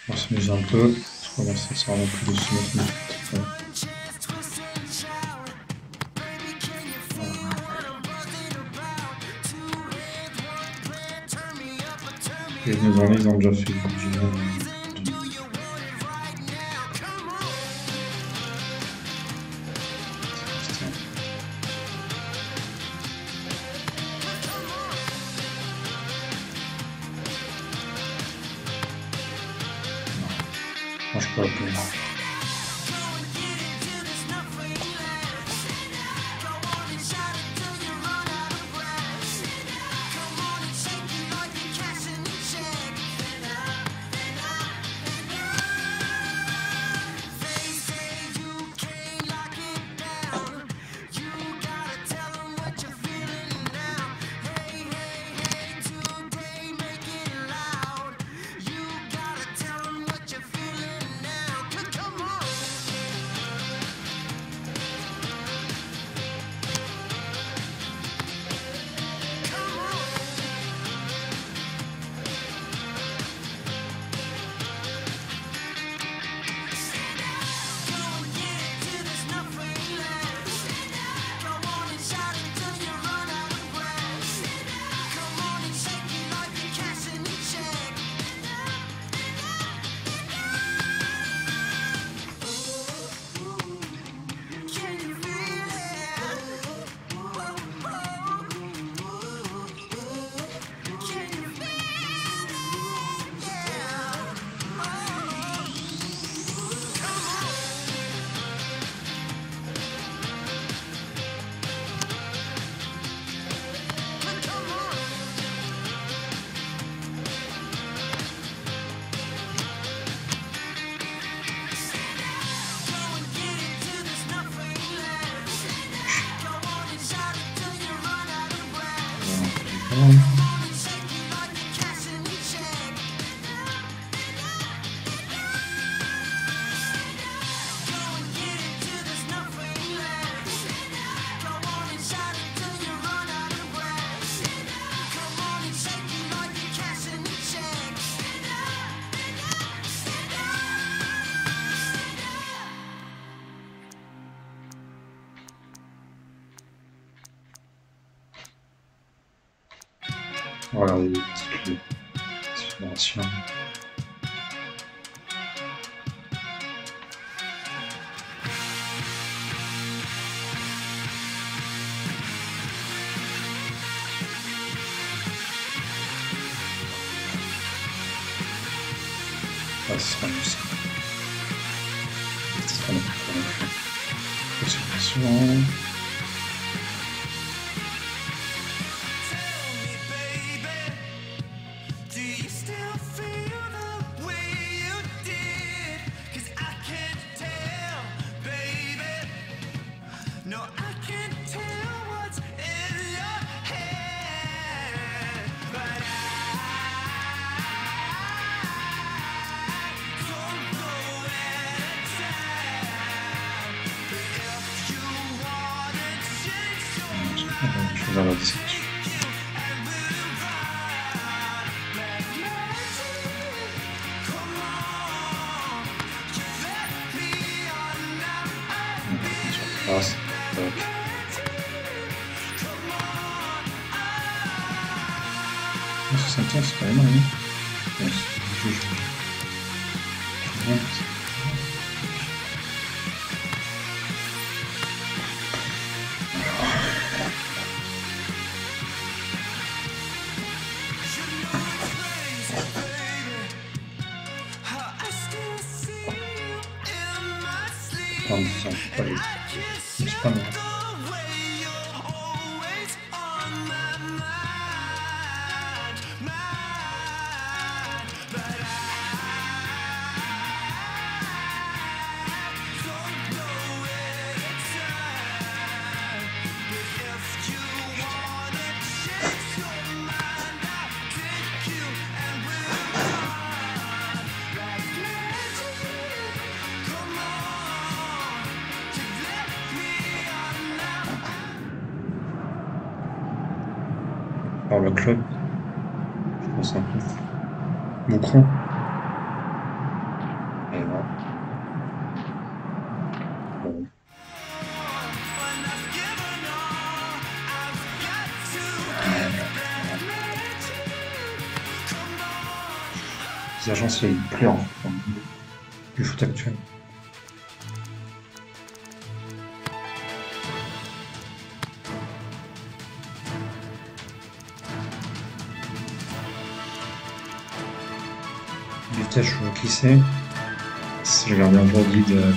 On s'amuse un peu. Je commence à se rendre plus de ce mètres. Les deux années, ils ont déjà fait du monde. Moi, je peux appeler. Voilà, les petites subventions. Ah, ce sera mieux ça. Ce sera mieux pour les subventions. Je vais la discussion. Sur place. Ça tient, c'est pas énorme. C'est pas mal. le club. Je pense un peu. Beaucoup. Et là. Bon. Les agences, il plaît en fait, du foot actuel. Vitesse, je vois qui c'est. C'est le gardien aujourd'hui de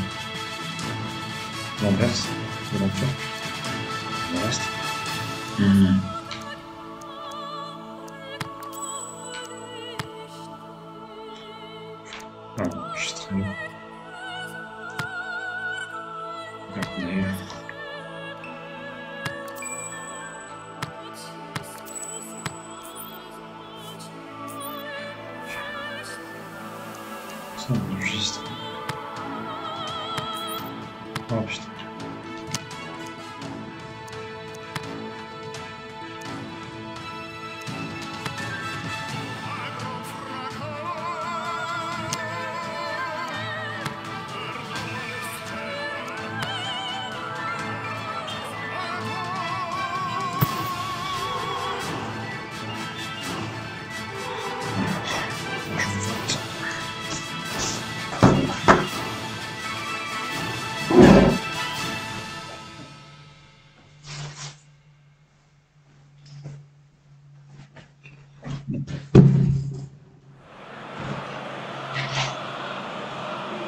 l'Anvers, de l'Antwerp. Le reste. Ah, enregistré. Regardez. Ça enregistre. Oh putain. Je vote.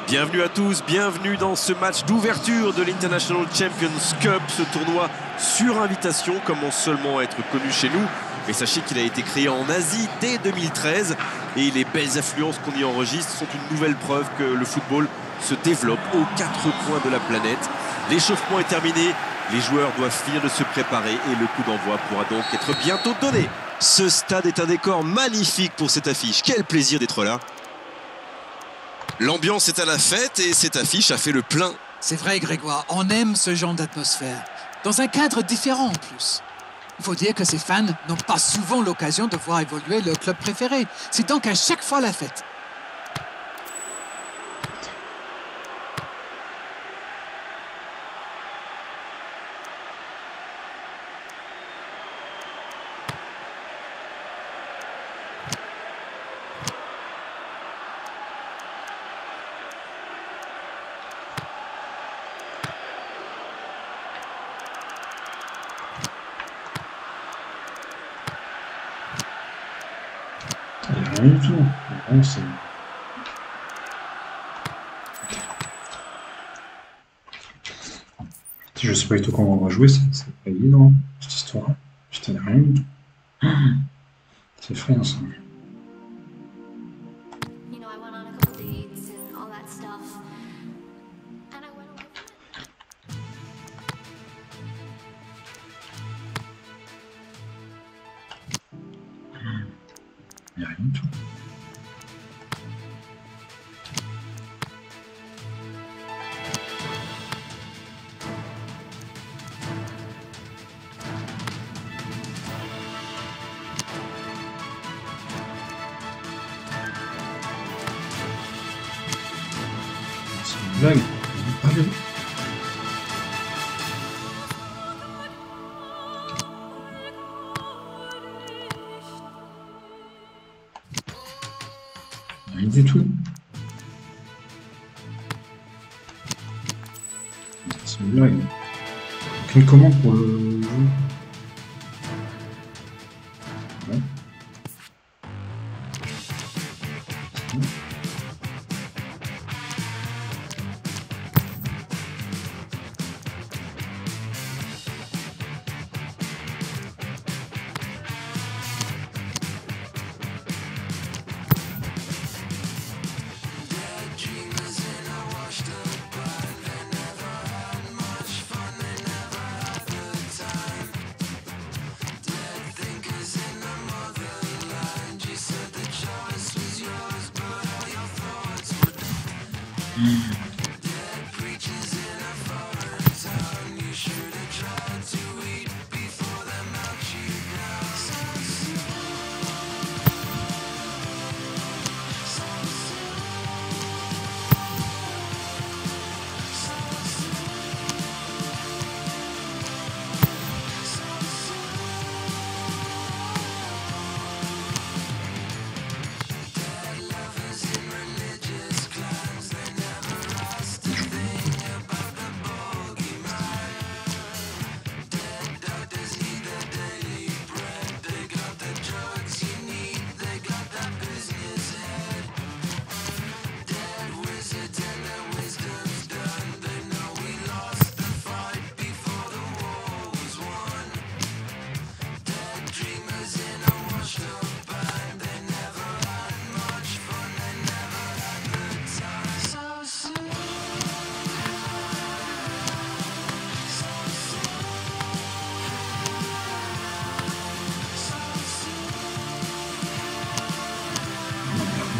Bienvenue à tous, bienvenue dans ce match d'ouverture de l'International Champions Cup, ce tournoi sur invitation commence seulement à être connu chez nous. Mais sachez qu'il a été créé en Asie dès 2013 et les belles affluences qu'on y enregistre sont une nouvelle preuve que le football se développe aux quatre coins de la planète. L'échauffement est terminé, les joueurs doivent finir de se préparer et le coup d'envoi pourra donc être bientôt donné. Ce stade est un décor magnifique pour cette affiche, quel plaisir d'être là. L'ambiance est à la fête et cette affiche a fait le plein. C'est vrai, Grégoire, on aime ce genre d'atmosphère. Dans un cadre différent en plus. Il faut dire que ces fans n'ont pas souvent l'occasion de voir évoluer leur club préféré. C'est donc à chaque fois la fête. Il n'y a rien du tout. Vraiment, c'est... Je sais pas du tout comment on va jouer, c'est pas évident, cette histoire. Putain, il n'y a rien du tout. C'est effrayant ça. You know, I went on a couple dates and all that stuff. And I went away from it. Il n'y a rien du tout. C'est une blague. Allez. Rien du tout. C'est une blague. Aucune commande pour le jeu. Ouais.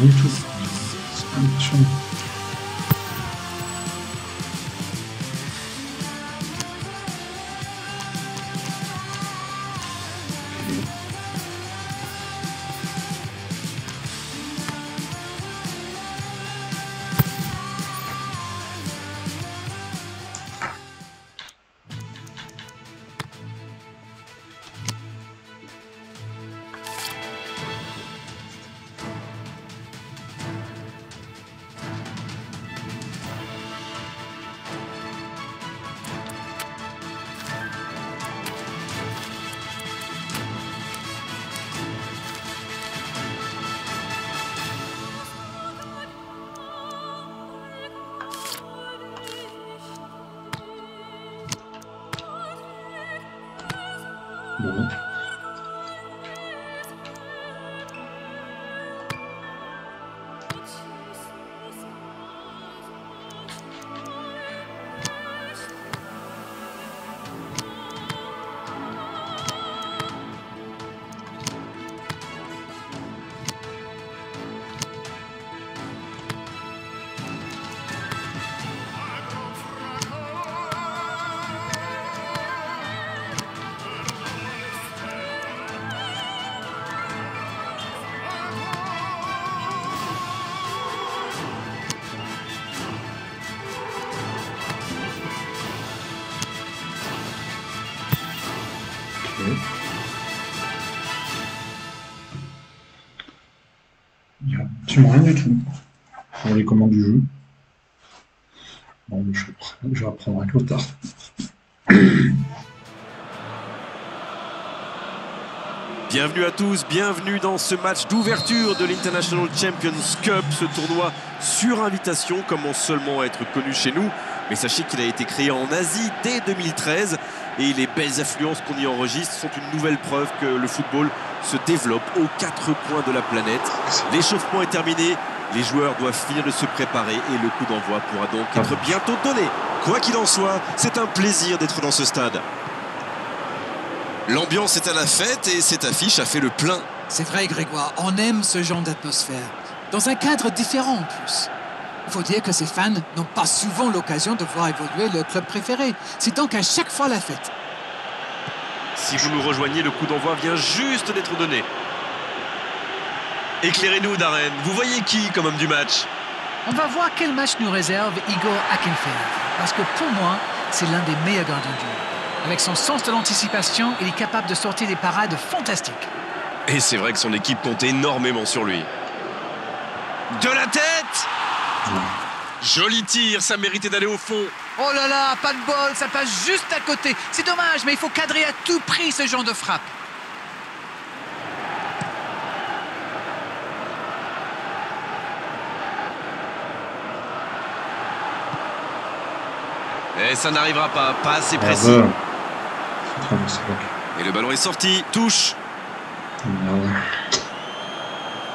Rien du tout. C'est impressionnant. Bon. Il n'y a absolument rien du tout pour les commandes du jeu. Bon, je vais apprendre avec l'autre. Bienvenue à tous, bienvenue dans ce match d'ouverture de l'International Champions Cup, ce tournoi sur invitation commence seulement à être connu chez nous, mais sachez qu'il a été créé en Asie dès 2013 et les belles affluences qu'on y enregistre sont une nouvelle preuve que le football se développe aux quatre coins de la planète. L'échauffement est terminé, les joueurs doivent finir de se préparer et le coup d'envoi pourra donc être bientôt donné. Quoi qu'il en soit, c'est un plaisir d'être dans ce stade. L'ambiance est à la fête et cette affiche a fait le plein. C'est vrai, Grégoire, on aime ce genre d'atmosphère. Dans un cadre différent en plus. Il faut dire que ces fans n'ont pas souvent l'occasion de voir évoluer leur club préféré. C'est donc à chaque fois la fête. Si vous nous rejoignez, le coup d'envoi vient juste d'être donné. Éclairez-nous, Darren. Vous voyez qui comme homme du match? On va voir quel match nous réserve Igor Akinfeev. Parce que pour moi, c'est l'un des meilleurs gardiens du monde. Avec son sens de l'anticipation, il est capable de sortir des parades fantastiques. Et c'est vrai que son équipe compte énormément sur lui. De la tête! Joli tir, ça méritait d'aller au fond. Oh là là, pas de bol, ça passe juste à côté. C'est dommage, mais il faut cadrer à tout prix ce genre de frappe. Et ça n'arrivera pas assez précis. Et le ballon est sorti, touche. Merde.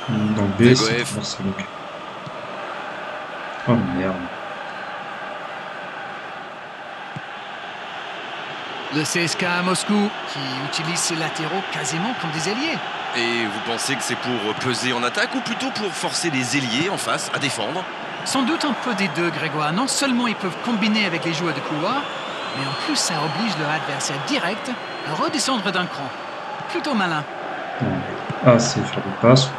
Dans le B, c'est Marceloc. Oh merde. Le CSKA à Moscou, qui utilise ses latéraux quasiment comme des ailiers. Et vous pensez que c'est pour peser en attaque ou plutôt pour forcer les ailiers en face à défendre? Sans doute un peu des deux, Grégoire. Non seulement ils peuvent combiner avec les joueurs de couloir, mais en plus ça oblige leur adversaire direct à redescendre d'un cran. Plutôt malin. Ah, c'est faire des passes.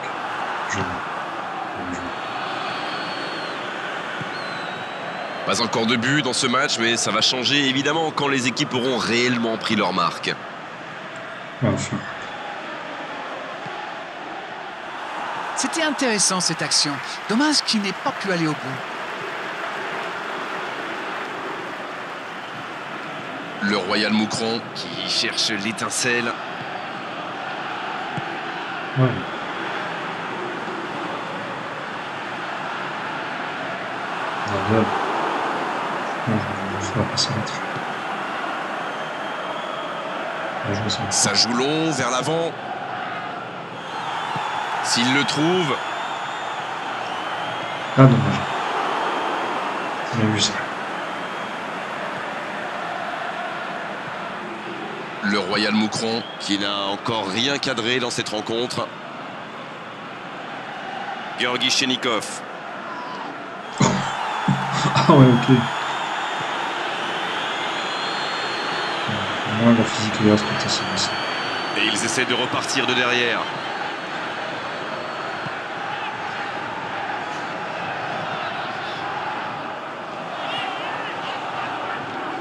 Pas encore de but dans ce match, mais ça va changer évidemment quand les équipes auront réellement pris leur marque. Enfin. C'était intéressant cette action. Dommage qu'il n'ait pas pu aller au bout. Le Royal Moucron qui cherche l'étincelle. Ouais. D'accord. Non, je vais passer l'autre. Ça joue long vers l'avant. S'il le trouve. Ah, dommage. J'ai vu ça. Le Royal Moucron qui n'a encore rien cadré dans cette rencontre. Georgi Chenikov. Ah ouais, ok. Au moins, la physique est là, c'est possible aussi. Et ils essaient de repartir de derrière.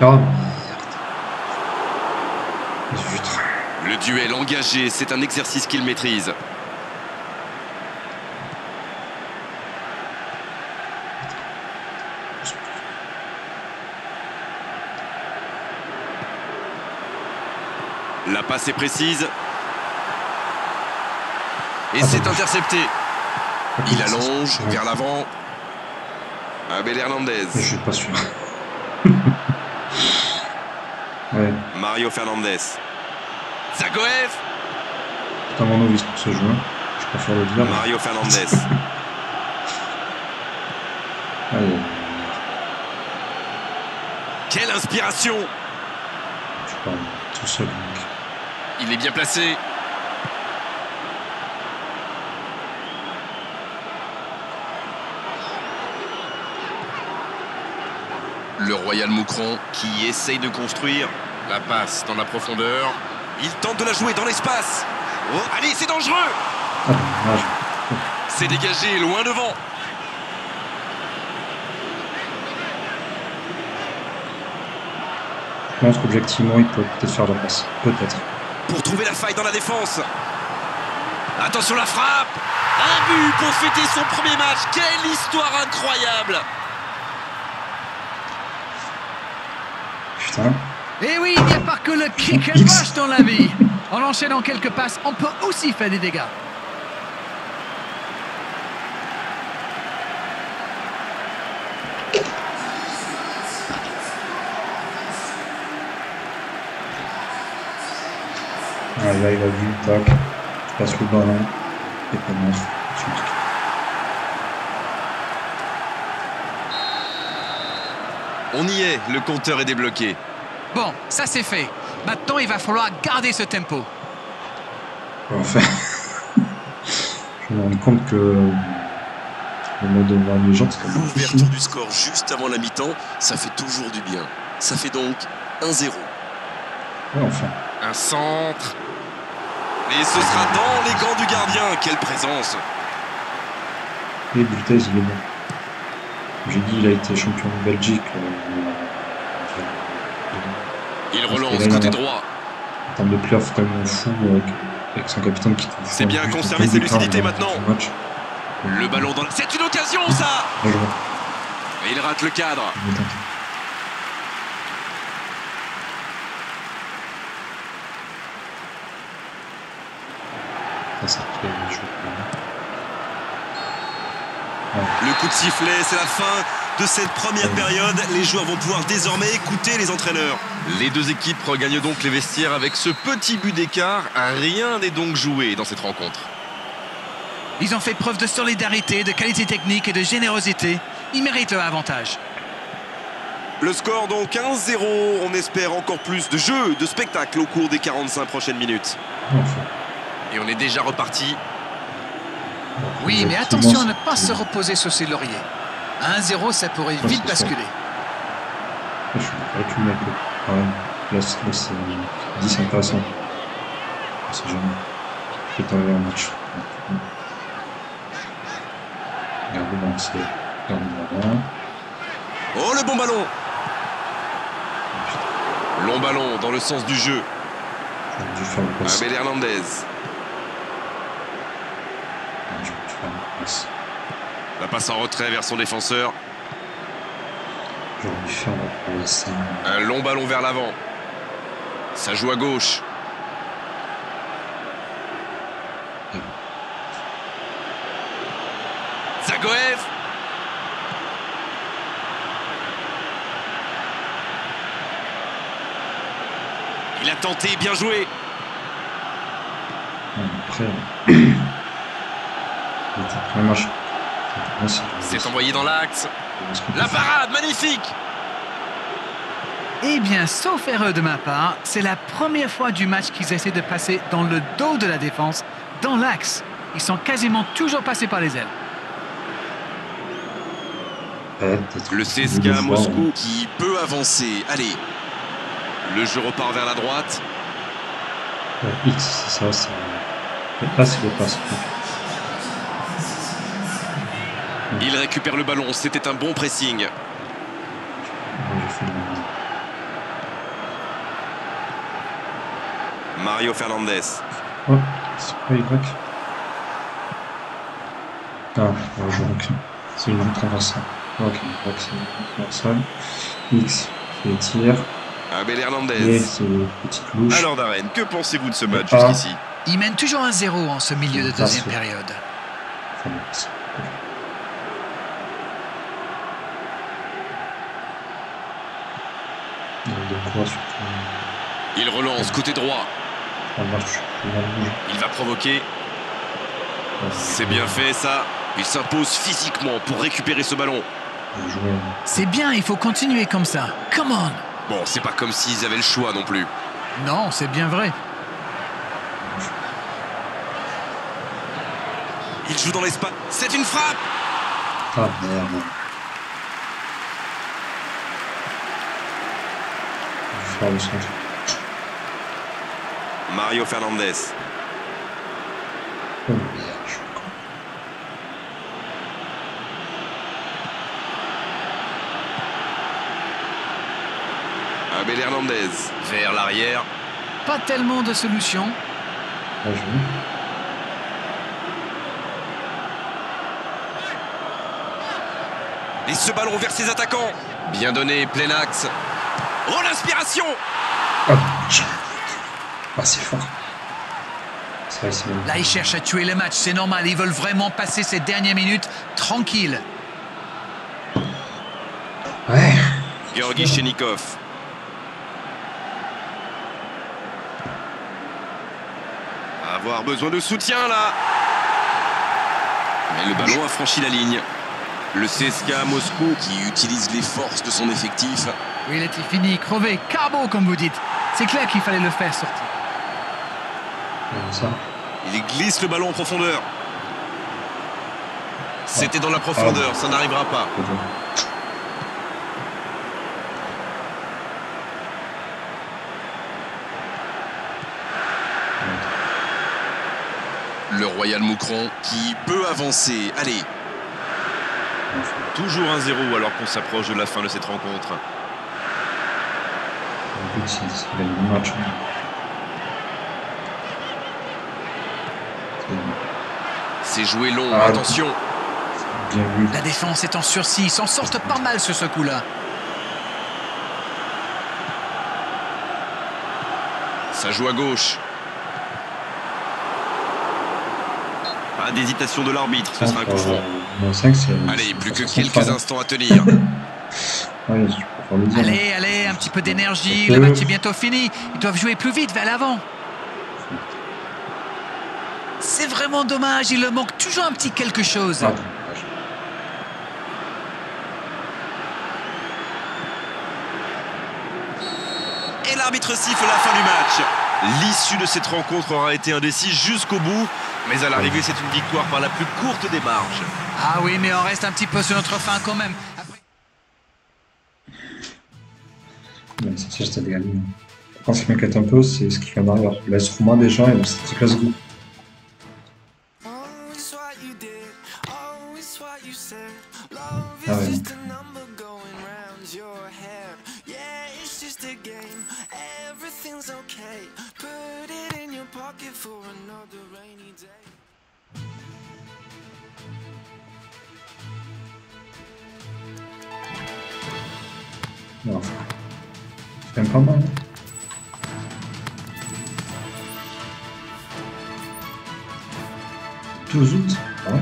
Ah, zut. Le duel engagé, c'est un exercice qu'il maîtrise. La passe est précise. Et c'est intercepté. Il allonge vers l'avant. Abel Hernandez. Je suis pas sûr. Ouais. Mario Fernandez. Zagoev. C'est un mon novice pour ce jeu. Je préfère le dire. Mario Fernandez. Allez. Quelle inspiration! Je parle tout seul. Donc. Il est bien placé. Le Royal Moucron qui essaye de construire. La passe dans la profondeur. Il tente de la jouer dans l'espace. Oh, allez, c'est dangereux! Ah, dommage. C'est dégagé, loin devant. Je pense qu'objectivement, il peut peut-être faire la passe. Peut-être. Pour trouver la faille dans la défense. Attention la frappe. Un but pour fêter son premier match. Quelle histoire incroyable! Putain. Et oui, il n'y a pas que le kick and X. rush dans la vie. En enchaînant quelques passes, on peut aussi faire des dégâts. Ah, là, il a vu. Tac. Je passe le ballon. Et commence. Ensuite. On y est, le compteur est débloqué. Bon, ça c'est fait. Maintenant, il va falloir garder ce tempo. Enfin. Je me rends compte que le mode de voir les gens, c'est quand même L'ouverture difficile. du score juste avant la mi-temps, ça fait toujours du bien. Ça fait donc 1-0. Ouais, enfin. Un centre. Et ce sera dans les gants du gardien. Quelle présence! Et Bultez, il est bon. J'ai dit, il a été champion de Belgique. Il Parce relance que là, côté il a- droit. En termes de playoff, vraiment fou avec son capitaine qui trouve. C'est bien conserver ses lucidités maintenant. Le ballon dans... C'est une occasion, ça! Bien joué. Et il rate le cadre. Bien tenté. Ça fait jouer. Le coup de sifflet, c'est la fin de cette première période. Les joueurs vont pouvoir désormais écouter les entraîneurs. Les deux équipes regagnent donc les vestiaires avec ce petit but d'écart. Rien n'est donc joué dans cette rencontre. Ils ont fait preuve de solidarité, de qualité technique et de générosité. Ils méritent leur avantage. Le score donc 1-0. On espère encore plus de jeu, de spectacle au cours des 45 prochaines minutes. Enfin. Et on est déjà reparti. Oui, mais attention à ne pas se reposer sur ses lauriers. 1-0, ça pourrait Ouais, vite c'est ça. basculer. Je suis avec lui, mec. Ouais, là, c'est 10 intéressant. On sait jamais. Peut-être arriver un match. Regardez, bon, c'est. Regardez là. Oh, le bon ballon! Long ballon dans le sens du jeu. J'aurais dû faire le passe. Abel Hernandez. J'aurais dû faire le passe. La passe en retrait vers son défenseur. J'aurais dû faire la passe. Un long ballon vers l'avant. Ça joue à gauche. Zagoev. Il a tenté, bien joué. Après. Il était premier match. C'est envoyé dans l'axe. La parade, magnifique. Eh bien, sauf erreur de ma part, c'est la première fois du match qu'ils essaient de passer dans le dos de la défense, dans l'axe. Ils sont quasiment toujours passés par les ailes. Peut-être. Le CSKA Moscou qui peut avancer. Allez, le jeu repart vers la droite. X, c'est ça, c'est. Là, c'est le passe. Il récupère le ballon, c'était un bon pressing. J'ai fait le. Mario Fernandez. Oh, c'est pas Y. Ah, ouais, je recule. C'est une langue transversale. Ok, donc c'est une langue transversale. X, c'est les tirs. Abel Et Hernandez. c'est les petites louches. Alors Darren, que pensez-vous de ce match Ah. jusqu'ici? Il mène toujours 1-0 en ce milieu de deuxième période. Enfin, bon, c'est- ok. Donc, de quoi surtout. Il relance côté droit. Ça marche. Il va provoquer. C'est bien fait ça. Il s'impose physiquement pour récupérer ce ballon. Jouer. C'est bien, il faut continuer comme ça. Come on. Bon, c'est pas comme s'ils avaient le choix non plus. Non, c'est bien vrai. Il joue dans l'espace. C'est une frappe. Ah merde. Je vais faire le centre. Mario Fernandez. Oh merde, je suis con. Abel Hernandez. Vers l'arrière. Pas tellement de solutions. Là, je vais. Et ce ballon vers ses attaquants. Bien donné, plein axe. Oh l'inspiration. Ah, dommage. Ah, c'est fort. C'est vrai, c'est bon. Là, ils cherchent à tuer le match, c'est normal. Ils veulent vraiment passer ces dernières minutes tranquilles. Ouais. Georgi Chenikov. Avoir besoin de soutien là. Mais le ballon a franchi la ligne. Le CSKA Moscou qui utilise les forces de son effectif. Oui, il était fini, crevé, carbo, comme vous dites. C'est clair qu'il fallait le faire sortir. Ça. Il glisse le ballon en profondeur. C'était dans la profondeur, ça n'arrivera pas. C'est bon. Le Royal Moucron qui peut avancer. Allez. Toujours 1-0 alors qu'on s'approche de la fin de cette rencontre. Le but, c'est gagner le match. C'est joué long, Ah, attention. Bien vu. La défense est en sursis, ils s'en sortent pas mal sur ce coup-là. Ça joue à gauche. Pas d'hésitation de l'arbitre, ce sera un coup franc. Moins 5, c'est. Allez, plus que c'est quelques central. instants à tenir. Ouais, je préfère le dire. Allez, allez, un petit peu d'énergie, Un le peu. match est bientôt fini. Ils doivent jouer plus vite vers l'avant. C'est vraiment dommage, il leur manque toujours un petit quelque chose. Ah, dommage. Et l'arbitre siffle la fin du match. L'issue de cette rencontre aura été indécise jusqu'au bout. Mais à l'arrivée, c'est une victoire par la plus courte des marges. Ah oui, mais on reste un petit peu sur notre fin quand même. Après... Ouais, c'est ça, j'étais gagné. Par contre, ce qui m'inquiète un peu, c'est ce qu'il fait en arrière. Il laisse Romain déjà et on s'est dit Glasgow. Always what you did, always what you said. Love is Ah ouais. just a number going round your head. Yeah, it's just a game, everything's okay. Put it in your pocket for another rainy day. Non. C'est quand même pas mal. Hein. « 2 août ». Ah ouais.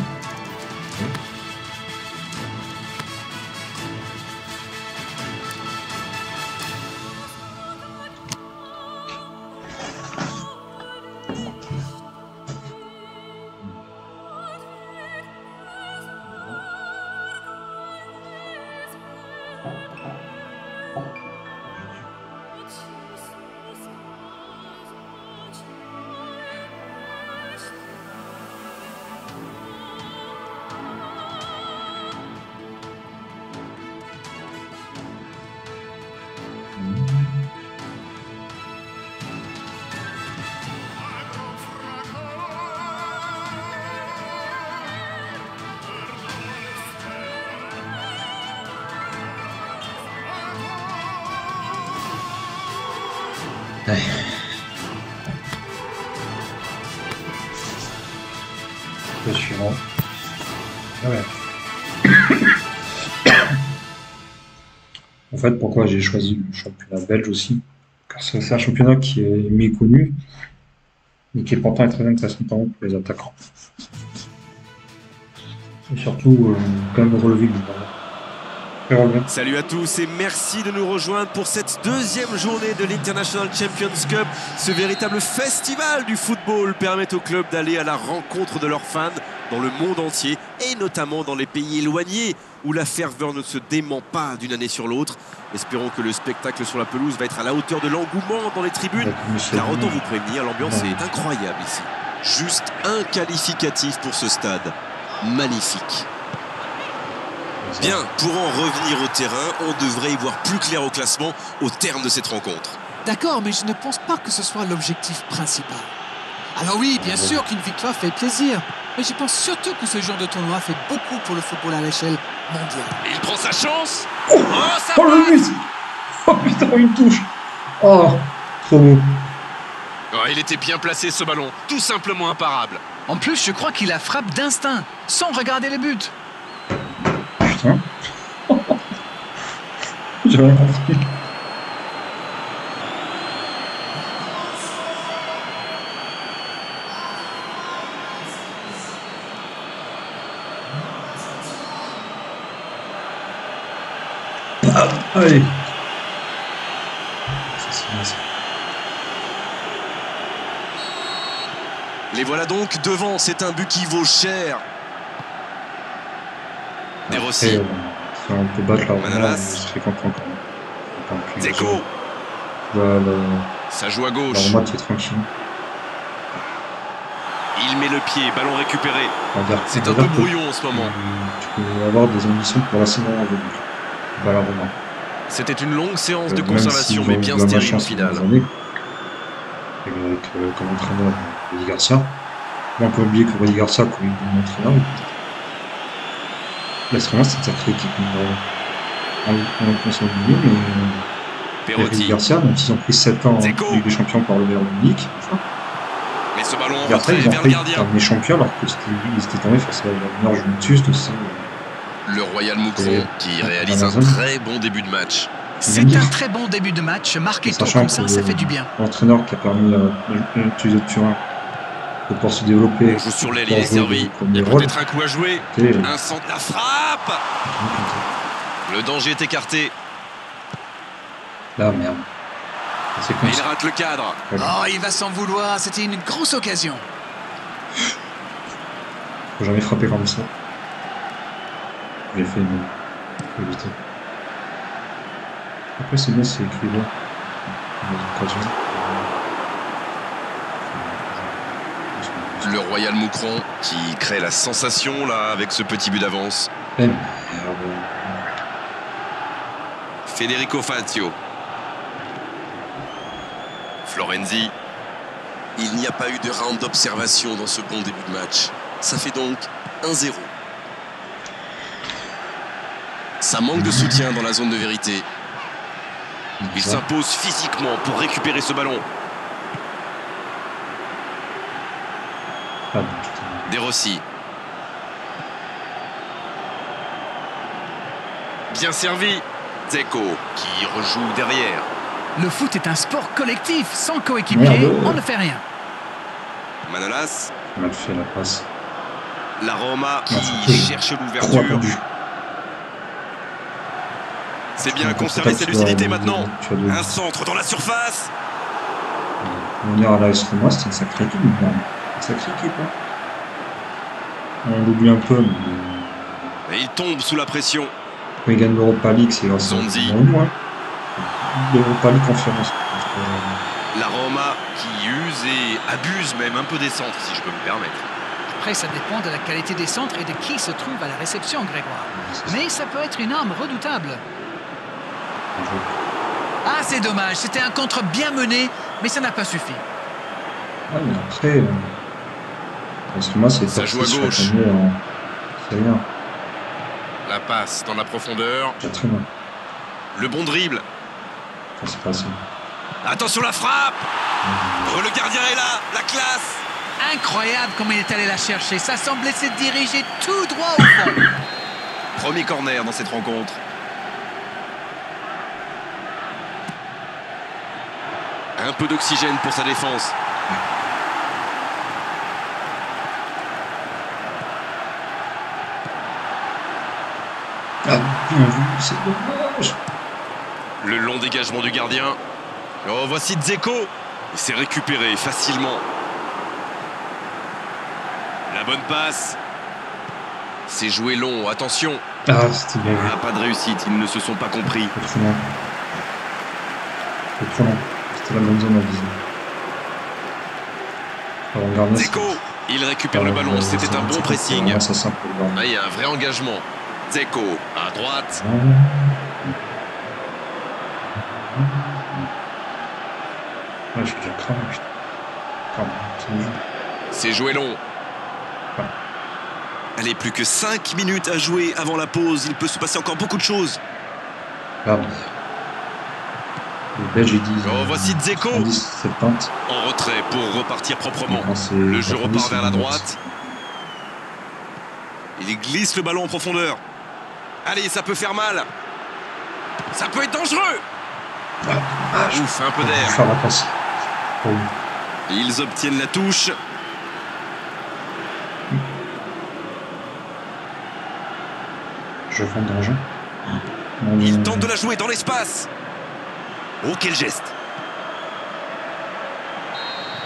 Ouais. Le suivant. Ah ouais. En fait, pourquoi j'ai choisi le championnat belge aussi? Parce que c'est un championnat qui est méconnu, mais qui est pourtant très intéressant pour les attaquants. Et surtout, quand même relever du ballon. Salut à tous et merci de nous rejoindre pour cette deuxième journée de l'International Champions Cup. Ce véritable festival du football permet au club d'aller à la rencontre de leurs fans dans le monde entier et notamment dans les pays éloignés où la ferveur ne se dément pas d'une année sur l'autre. Espérons que le spectacle sur la pelouse va être à la hauteur de l'engouement dans les tribunes, car autant vous prévenir, l'ambiance est incroyable ici. Juste un qualificatif pour ce stade. Magnifique. Bien, pour en revenir au terrain, on devrait y voir plus clair au classement au terme de cette rencontre. D'accord, mais je ne pense pas que ce soit l'objectif principal. Alors oui, bien sûr qu'une victoire fait plaisir, mais je pense surtout que ce genre de tournoi fait beaucoup pour le football à l'échelle mondiale. Il prend sa chance. Oh, ça oh le but. Oh putain, une touche. Oh, trop beau. Oh, il était bien placé ce ballon, tout simplement imparable. En plus, je crois qu'il la frappe d'instinct, sans regarder les buts. Putain. J'ai rien compris. Allez. C'est bien ça. Les voilà donc devant, c'est un but qui vaut cher. De Rossi. Si on peut battre la Roma, Manolas. je serais content quand même. Dzeko. La Ça joue à gauche. Roma qui est tranquille. Il met le pied, ballon récupéré. Regarde, C'est un peu regarde que brouillon en ce moment. Tu peux avoir des ambitions pour la saison avec la Roma. C'était une longue séance de Même conservation, s'ils mais ont bien eu de la stérile au malchance final. ces dernières années, avec comme entraîneur Rudy Garcia. Moi, on peut oublier que Rudy Garcia, quand il est bon entraîneur, l'Estrella, c'est une sacrée équipe. On pense oublier, mais Rudy Perotti. Garcia, même s'ils ont pris 7 ans en Dzeko. Ligue des Champions par le Bayern Munich, Mais ce ballon en et après, retrait ils ont vers le failli gardien. terminer champion alors qu'ils étaient tombés face à la meilleure Juventus, tout ça. Le Royal Moucron qui réalise un très bon début de match. C'est un très bon début de match. Marquer tôt Sachant comme ça, que ça fait du bien. l'entraîneur qui a permis à l'utiliser de Turin de pouvoir se développer. On joue sur l'aile, pour il est jouer servi. le premier Il y a rôle. peut-être un coup à jouer. Et Un centre, la frappe. Le danger est écarté. là, merde. C'est Mais comme il ça. rate le cadre. Oh, il va s'en vouloir, c'était une grosse occasion. Faut jamais frapper comme ça. J'ai fait une éviter. Après, c'est bien, c'est écrit là. Le Royal Moucron qui crée la sensation là avec ce petit but d'avance. Eh merde. Federico Fazio. Florenzi. Il n'y a pas eu de round d'observation dans ce bon début de match. Ça fait donc 1-0. Ça manque de soutien dans la zone de vérité. Il s'impose physiquement pour récupérer ce ballon. Ah, putain. De Rossi. Bien servi. Dzeko qui rejoue derrière. Le foot est un sport collectif. Sans coéquipier, Merde. on ne fait rien. Manolas. Mal fait la passe. La Roma qui surtout, cherche 3 l'ouverture. buts. C'est bien Donc, conserver c'est sa pas que tu dois- lucidité maintenant. tu dois- Un centre dans la surface. Venir à la S Roma, c'est une sacrée équipe. Une sacrée équipe. Hein. On l'oublie un peu, mais Et il tombe sous la pression. quand il gagne l'Europa League, c'est grâce à Zonzi. nous. Hein. L'Europa League conférence. La Roma qui use et abuse même un peu des centres, si je peux me permettre. Après, ça dépend de la qualité des centres et de qui se trouve à la réception, Grégoire. Mais ça peut être une arme redoutable. Ah, c'est dommage. C'était un contre bien mené, mais ça n'a pas suffi. Ah, mais après, parce que moi, c'est Ça pas joue à sur gauche. la première, c'est rien. La passe dans la profondeur. C'est très bien. Le bon dribble. Enfin, c'est pas ça. Attention la frappe. Oh, le gardien est là, la classe. Incroyable comme il est allé la chercher. Ça semblait se diriger tout droit au fond. Premier corner dans cette rencontre. Un peu d'oxygène pour sa défense. Ah, bien vu, c'est dommage. Le long dégagement du gardien. Oh, voici Dzeko. Il s'est récupéré facilement. La bonne passe. C'est joué long, attention. Ah, c'était bien vu. Ah, pas de réussite, ils ne se sont pas compris. C'était trop loin. C'était trop loin. C'était la bonne zone à viser. Alors, on garde Dzeko, il récupère le ballon, c'était un bon pressing. Ça simple, Là, il y a un vrai engagement. Dzeko, à droite. Ouais, j'ai déjà cramé, putain. Pardon, c'est le jeu. C'est joué long. Ouais. Allez, plus que 5 minutes à jouer avant la pause. Il peut se passer encore beaucoup de choses. Pardon. Les Belges, ils disent. Oh, voici Dzeko. 70. En retrait pour repartir proprement. Quand c'est Le jeu 90, repart vers la c'est droite. Il glisse le ballon en profondeur. Allez, ça peut faire mal. Ça peut être dangereux. Ouf, un peu On va d'air. faire la passe. Oh. Ils obtiennent la touche. Je vends danger. Il tente de la jouer dans l'espace. Oh, quel geste.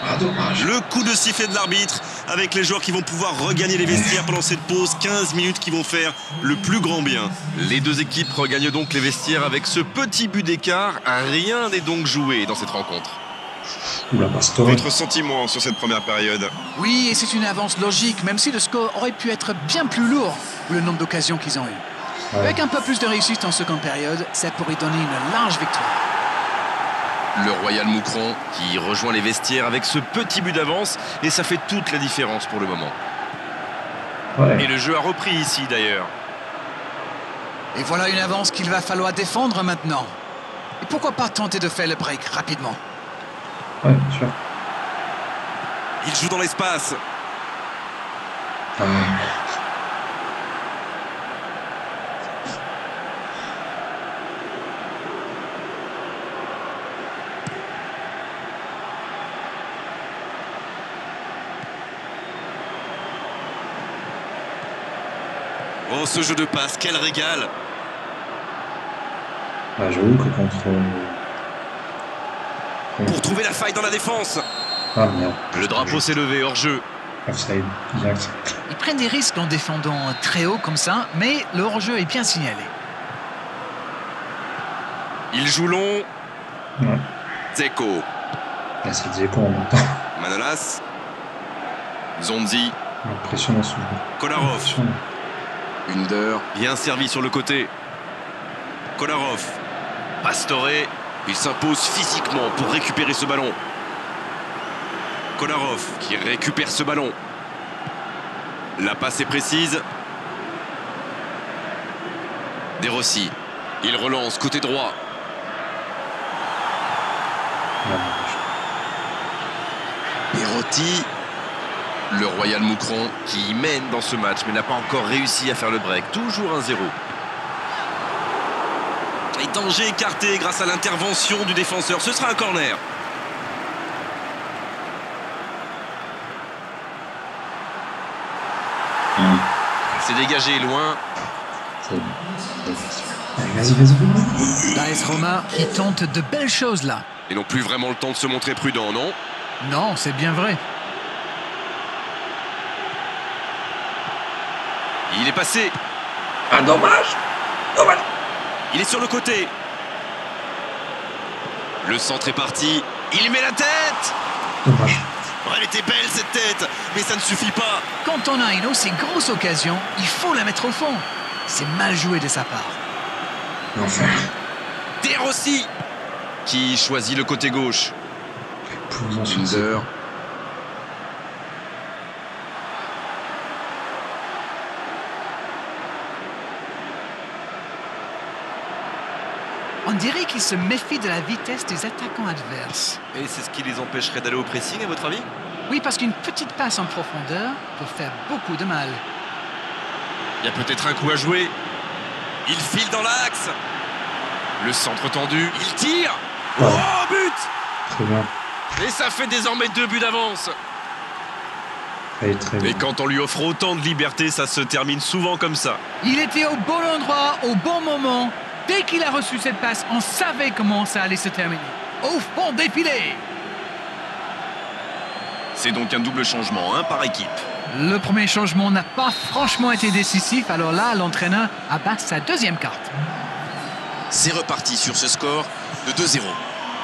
Ah, dommage. Le coup de sifflet de l'arbitre avec les joueurs qui vont pouvoir regagner les vestiaires pendant cette pause. 15 minutes qui vont faire le plus grand bien. Les deux équipes regagnent donc les vestiaires avec ce petit but d'écart. Rien n'est donc joué dans cette rencontre. Oula, Pastore. Votre sentiment sur cette première période? Oui, et c'est une avance logique, même si le score aurait pu être bien plus lourd, vu le nombre d'occasions qu'ils ont eues. Ouais. Avec un peu plus de réussite en seconde période, ça pourrait donner une large victoire. Le Royal Moucron qui rejoint les vestiaires avec ce petit but d'avance et ça fait toute la différence pour le moment. Ouais. Et le jeu a repris ici d'ailleurs. Et voilà une avance qu'il va falloir défendre maintenant. Et pourquoi pas tenter de faire le break rapidement? Ouais, bien sûr. Il joue dans l'espace. Ah. Oh, ce jeu de passe, quel régal. Ah, j'avoue que contre. Pour trouver la faille dans la défense. Ah, merde. Le drapeau s'est levé hors jeu. Offside, direct. Ils prennent des risques en défendant très haut comme ça, mais le hors-jeu est bien signalé. Il joue long. Ouais. Dzeko. Là, c'est Dzeko en même temps. Manolas. Zonzi. Impressionnant ce jeu. Kolarov. Impressionnant. Under. Bien servi sur le côté. Kolarov. Pastore. Il s'impose physiquement pour récupérer ce ballon. Kolarov qui récupère ce ballon. La passe est précise. De Rossi. Il relance côté droit. Ah, Perotti. Le Royal Moucron qui mène dans ce match mais n'a pas encore réussi à faire le break. Toujours 1-0. Et danger écarté grâce à l'intervention du défenseur. Ce sera un corner. C'est dégagé loin. c'est bon. Allez, vas-y, vas-y. L'AS Roma qui tente de belles choses là. Ils n'ont plus vraiment le temps de se montrer prudents, non? Non, c'est bien vrai. Il est passé. Ah, dommage. Dommage. Il est sur le côté. Le centre est parti. Il met la tête. Dommage. Oh, elle était belle cette tête, mais ça ne suffit pas. Quand on a une aussi grosse occasion, il faut la mettre au fond. C'est mal joué de sa part. L'enfer. De Rossi qui choisit le côté gauche. Pouvons sur Under. On dirait qu'ils se méfient de la vitesse des attaquants adverses. Et c'est ce qui les empêcherait d'aller au pressing, à votre avis? Oui, parce qu'une petite passe en profondeur peut faire beaucoup de mal. Il y a peut-être un coup à jouer. Il file dans l'axe. Le centre tendu. Il tire. Ouais. Oh, but! Très bien. Et ça fait désormais 2 buts d'avance. Allez, très bien. Et quand on lui offre autant de liberté, ça se termine souvent comme ça. Il était au bon endroit, au bon moment. Dès qu'il a reçu cette passe, on savait comment ça allait se terminer. Au fond défilé. C'est donc un double changement, par équipe. Le premier changement n'a pas franchement été décisif, alors là, l'entraîneur abat sa deuxième carte. C'est reparti sur ce score de 2-0.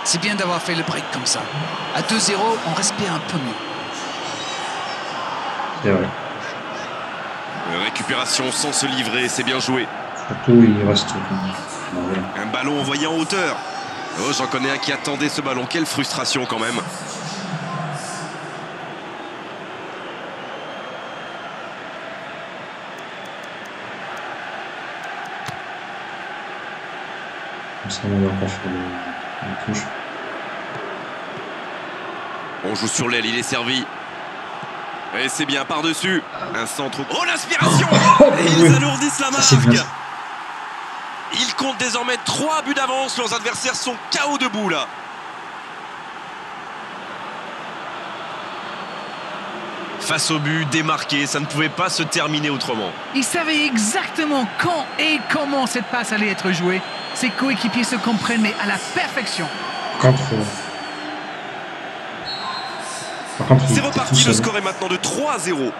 C'est bien d'avoir fait le break comme ça. À 2-0, on respire un peu mieux. C'est vrai. Récupération sans se livrer, c'est bien joué. Surtout, il reste. Voilà. Un ballon envoyé en hauteur. Oh, j'en connais un qui attendait ce ballon. Quelle frustration quand même. Comme ça, on va encore sur le touche. On joue sur l'aile, il est servi. Et c'est bien par-dessus. Un centre. Oh, l'inspiration! Et ils alourdissent la Ça, c'est marque. bien. Ils comptent désormais 3 buts d'avance. Leurs adversaires sont KO debout là. Face au but, démarqué, ça ne pouvait pas se terminer autrement. Il savait exactement quand et comment cette passe allait être jouée. Ses coéquipiers se comprennent, mais à la perfection. Par contre, il C'est était reparti, tout le seul. score est maintenant de 3-0.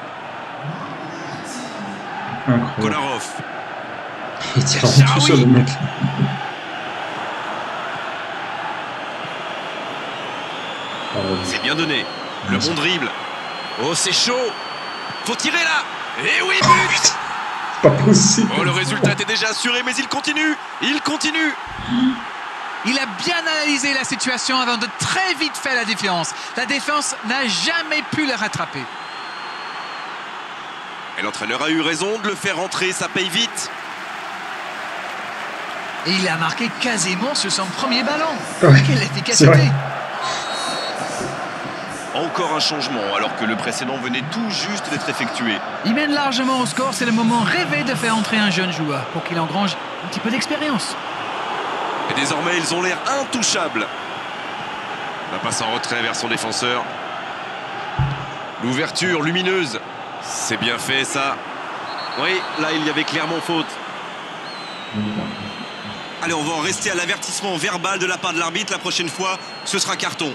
Incroyable. Kolarov. Il était vraiment tout seul, le mec. Ah, ouais. C'est bien donné. Le bon dribble. Oh, c'est chaud. Faut tirer là. Et oui, but. Pas possible. Oh, le résultat était déjà assuré, mais il continue. Il continue. Il a bien analysé la situation avant de très vite faire la différence. La défense n'a jamais pu le rattraper. Et l'entraîneur a eu raison de le faire rentrer, ça paye vite. Et il a marqué quasiment sur son premier ballon. Ouais, Quelle c'est efficacité! vrai. Encore un changement, alors que le précédent venait tout juste d'être effectué. Il mène largement au score, c'est le moment rêvé de faire entrer un jeune joueur pour qu'il engrange un petit peu d'expérience. Et désormais, ils ont l'air intouchables. La passe en retrait vers son défenseur. L'ouverture lumineuse. C'est bien fait, ça. Oui, là, il y avait clairement faute. Allez, on va en rester à l'avertissement verbal de la part de l'arbitre. La prochaine fois, ce sera carton.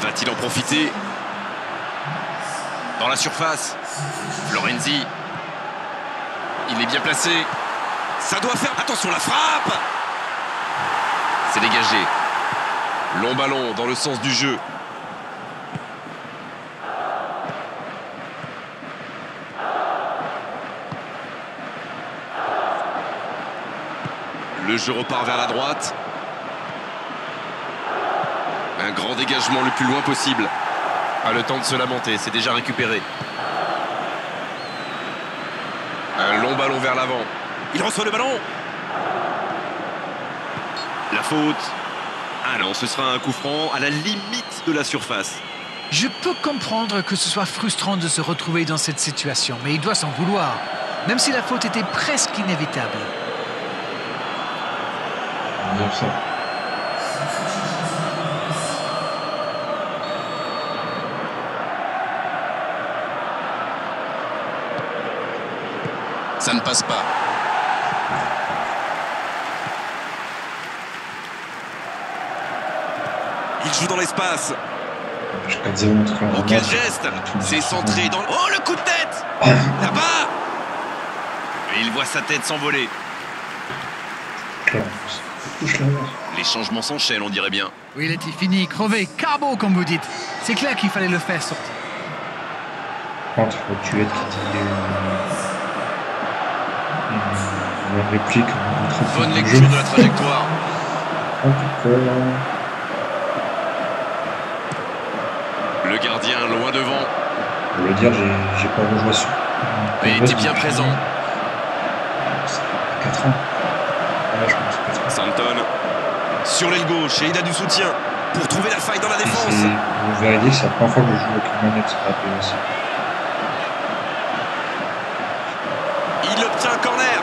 Va-t-il en profiter? Dans la surface, Florenzi. Il est bien placé. Ça doit faire... Attention, la frappe! C'est dégagé. Long ballon dans le sens du jeu. Le jeu repart vers la droite. Un grand dégagement le plus loin possible. Pas le temps de se lamenter, c'est déjà récupéré. Un long ballon vers l'avant. Il reçoit le ballon. La faute. Ah non, ce sera un coup franc à la limite de la surface. Je peux comprendre que ce soit frustrant de se retrouver dans cette situation, mais il doit s'en vouloir, même si la faute était presque inévitable. On va dire ça. Ça ne passe pas. Il joue dans l'espace. Jusqu'à 0 en tout cas. Oh, quel geste! C'est centré dans... Oh, le coup de tête! Là-bas! Et il voit sa tête s'envoler. Touche la barre. Les changements s'enchaînent, on dirait bien. Oui, il était fini, crevé, carbo comme vous dites. C'est clair qu'il fallait le faire sortir. Par contre, il faut tuer qui dit. une réplique. Bonne lecture de la trajectoire. Le gardien loin devant. Je veux dire, j'ai pas rejoué sur. Mais il était bien présent. 4 ans. Ouais, je pense 4 ans. Santon sur l'aile gauche et il a du soutien pour trouver la faille dans la défense. Vous verrez dire, c'est la première fois que je joue avec une manette sur la PS. Il obtient un corner.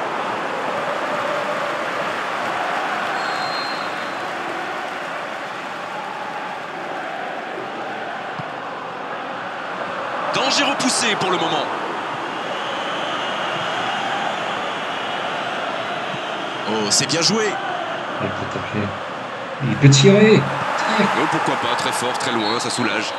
Danger repoussé pour le moment. Oh, c'est bien joué. Il peut taper. Il peut tirer. Oh, pourquoi pas, très fort, très loin, ça soulage. Oh,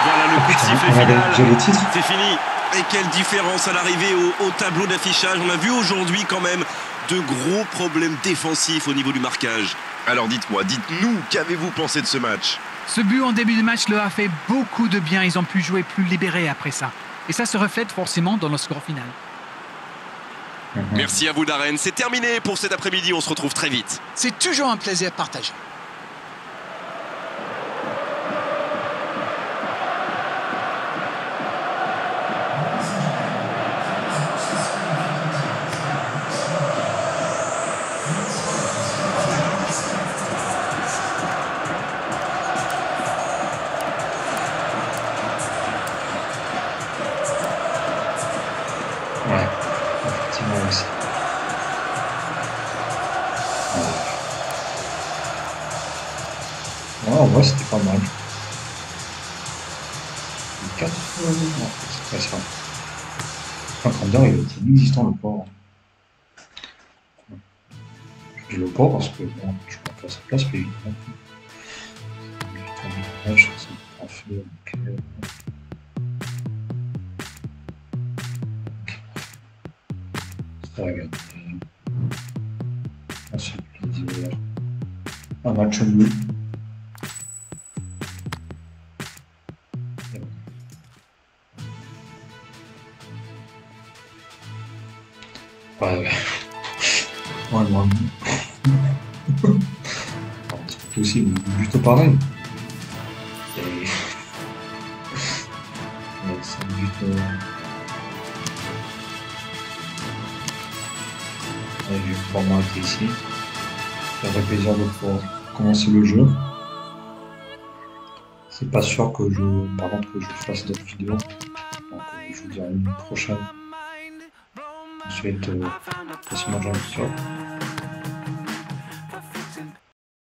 voilà le coup de sifflet On a final. déjà le titre. C'est fini. Et quelle différence à l'arrivée au tableau d'affichage. On a vu aujourd'hui quand même de gros problèmes défensifs au niveau du marquage. Alors dites-moi, dites-nous, qu'avez-vous pensé de ce match? Ce but en début de match leur a fait beaucoup de bien. Ils ont pu jouer plus libérés après ça. Et ça se reflète forcément dans le score final. Merci à vous Darren, c'est terminé pour cet après-midi, on se retrouve très vite. C'est toujours un plaisir partagé. Ouais, effectivement aussi. Ouais, en vrai, c'était pas mal. 4 non, c'est pas ça. Enfin, il était inexistant le port. Je dis le port parce que bon, je ne pas à sa place, mais évidemment. En fait, donc, ça regarde. Ensuite, plaisir. Un match nul. Ouais. Ouais, moi. C'est possible, plutôt pareil. Et... ouais, c'est plutôt... Ouais, je vais pouvoir m'arrêter ici. Ça ferait plaisir de pouvoir commencer le jeu. C'est pas sûr que par contre, que je fasse d'autres vidéos. Donc, je vous dirai une prochaine. Ensuite, passez-moi dans le